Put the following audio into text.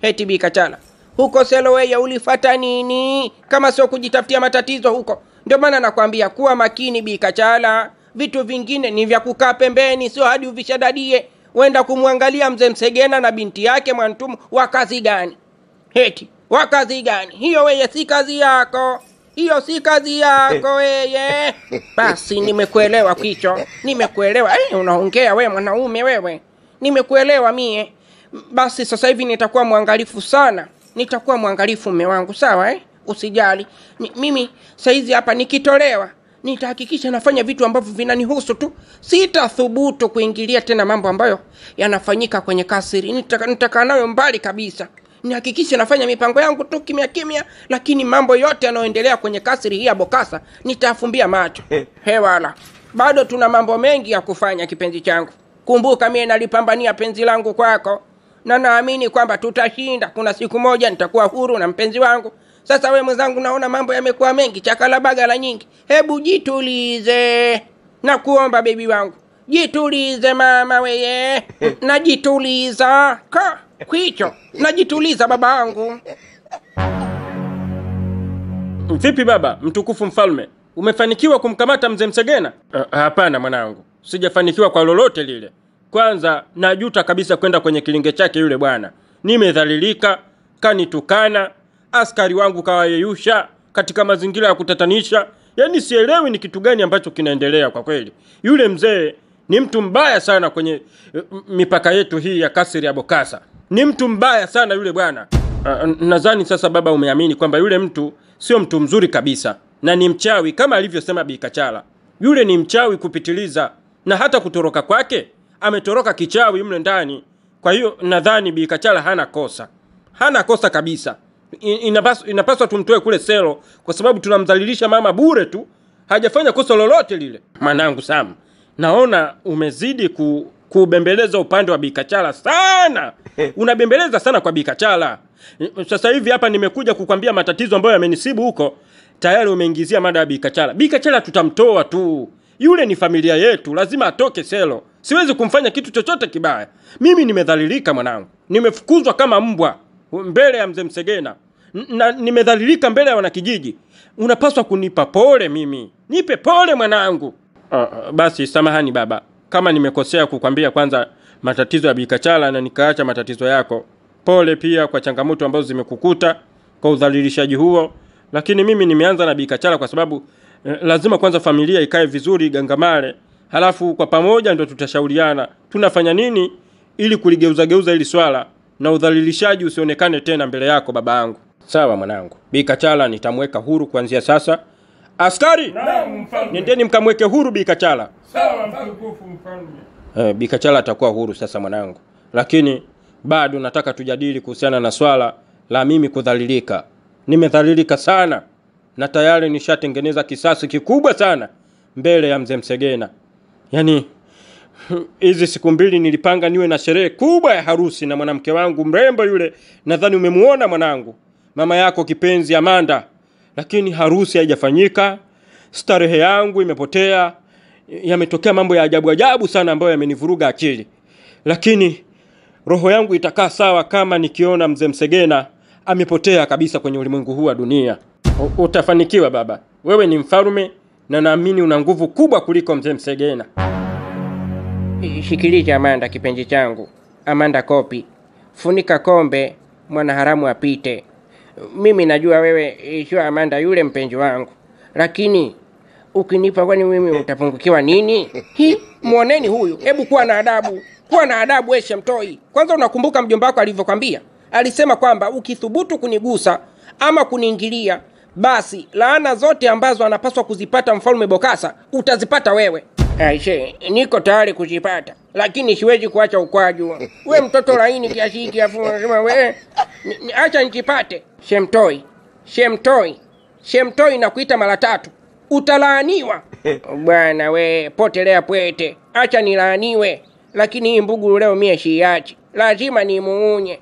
Heti Bikachala, huko Selowea ulifata nini kama sio kujitafutia matatizo huko? Ndio maana nakwambia kuwa makini Bikachala. Vitu vingine ni vya kukaa pembeni, sio hadi uvishadadie. Wenda kumwangalia mzee Msegena na binti yake Mwantumu wa kazi gani? Heti, wa kazi gani? Hiyo weye si kazi yako. Hiyo si kazi yako weye. Basi nimekuelewa kicho. Nimekuelewa. Unaongea wewe mwanaume wewe. Nimekuelewa mie. Basi sasa hivi nitakuwa mwangalifu sana. Nitakuwa mwangalifu mume wangu, sawa Usijali. Mimi saizi hapa nikitolewa nitahakikisha nafanya vitu ambavyo vinanihusu tu. Sitathubutu kuingilia tena mambo ambayo yanafanyika kwenye kasiri. Nitakaa nayo mbali kabisa. Nihakikishe nafanya mipango yangu tu kimya kimya, lakini mambo yote yanayoendelea kwenye kasiri hii ya Bokasa nitafumbia macho. Hewala. Bado tuna mambo mengi ya kufanya kipenzi changu. Kumbuka mimi nalipambania penzi langu kwako. Na naamini kwamba tutashinda. Kuna siku moja nitakuwa huru na mpenzi wangu. Sasa wewe mwenzangu naona mambo yamekuwa mengi, chakala bagala nyingi. Hebu jitulize. Nakuomba baby wangu. Jitulize mama weye. Najituliza. Kwicho. Najituliza baba wangu. Vipi baba, mtukufu mfalme? Umefanikiwa kumkamata mzee Msegena? Hapana mwanangu. Sijafanikiwa kwa lolote lile. Kwanza najuta kabisa kwenda kwenye kilinge chake yule bwana. Nimedhalilika, kanitukana, askari wangu kawayeyusha katika mazingira ya kutatanisha. Yaani sielewi ni kitu gani ambacho kinaendelea kwa kweli. Yule mzee ni mtu mbaya sana kwenye mipaka yetu hii ya kasiri ya Bokasa. Ni mtu mbaya sana yule bwana. Nadhani sasa baba umeamini kwamba yule mtu sio mtu mzuri kabisa. Na ni mchawi kama alivyosema Bikachala. Yule ni mchawi kupitiliza. Na hata kutoroka kwake ametoroka kichawi mle ndani. Kwa hiyo nadhani Bikachala hana kosa. Hana kosa kabisa. Inapaswa tumtoe kule selo kwa sababu tunamdhalilisha mama bure tu. Hajafanya kosa lolote lile. Mwanangu Sam, naona umezidi kubembeleza upande wa Bikachala sana. Unabembeleza sana kwa Bikachala. Sasa hivi hapa nimekuja kukwambia matatizo ambayo yamenisibu huko. Tayari umeingizia mada ya Bikachala. Bikachala tutamtoa tu. Yule ni familia yetu, lazima atoke selo. Siwezi kumfanya kitu chochote kibaya. Mimi nimedhalilika mwanangu. Nimefukuzwa kama mbwa mbele ya mzee Msegena. Na nimedhalilika mbele ya wanakijiji. Unapaswa kunipa pole mimi. Nipe pole mwanangu. Basi samahani baba. Kama nimekosea kukwambia kwanza matatizo ya Bikachala na nikaacha matatizo yako. Pole pia kwa changamoto ambazo zimekukuta kwa udhalilishaji huo. Lakini mimi nimeanza na Bikachala kwa sababu lazima kwanza familia ikae vizuri gangamale. Halafu kwa pamoja ndio tutashauriana tunafanya nini ili kuligeuza hili swala na udhalilishaji usionekane tena mbele yako baba yangu. Sawa mwanangu. Bikachala nitamweka huru kuanzia sasa. Askari! Naam mfalme. Nendeni mkamweke huru Bikachala. Sawa mtukufu mfalme. Bikachala atakuwa huru sasa mwanangu. Lakini bado nataka tujadili kuhusiana na swala la mimi kudhalilika. Nimedhalilika sana na tayari nishatengeneza kisasi kikubwa sana mbele ya mzee Msegena. Yaani hizi siku mbili nilipanga niwe na sherehe kubwa ya harusi na mwanamke wangu mrembo yule. Nadhani umemuona mwanangu. Mama yako kipenzi Amanda. Lakini harusi haijafanyika. Starehe yangu imepotea. Yametokea mambo ya ajabu sana ambayo yamenivuruga akili. Lakini roho yangu itakaa sawa kama nikiona mzee Msegena amepotea kabisa kwenye ulimwengu huu wa dunia. Utafanikiwa baba. Wewe ni mfalme na naamini una nguvu kubwa kuliko mzee Msegena. Shikiliza Amanda kipenzi changu. Amanda kopi. Funika kombe mwana haramu apite. Mimi najua wewe sio Amanda yule mpenzi wangu. Lakini ukinipa kwani mimi utapungukiwa nini? Muoneni huyu. Hebu kuwa na adabu. Kuwa na adabu wewe Shemtoi. Kwanza unakumbuka mjomba wako alivyokuambia? Alisema kwamba ukithubutu kunigusa ama kuniingilia basi laana zote ambazo anapaswa kuzipata mfalme Bokasa utazipata wewe. Aisee, niko tayari kuzipata, lakini siwezi kuacha ukwaju. Wewe mtoto laini kiasi hiki afu unasema wewe acha nijipate. Shemtoi nakuita mara 3. Utalaaniwa. Bwana we, potelea pwete. Acha nilaaniwe. Lakini hii mbugu leo mie shiachi. Lazima nimuunye.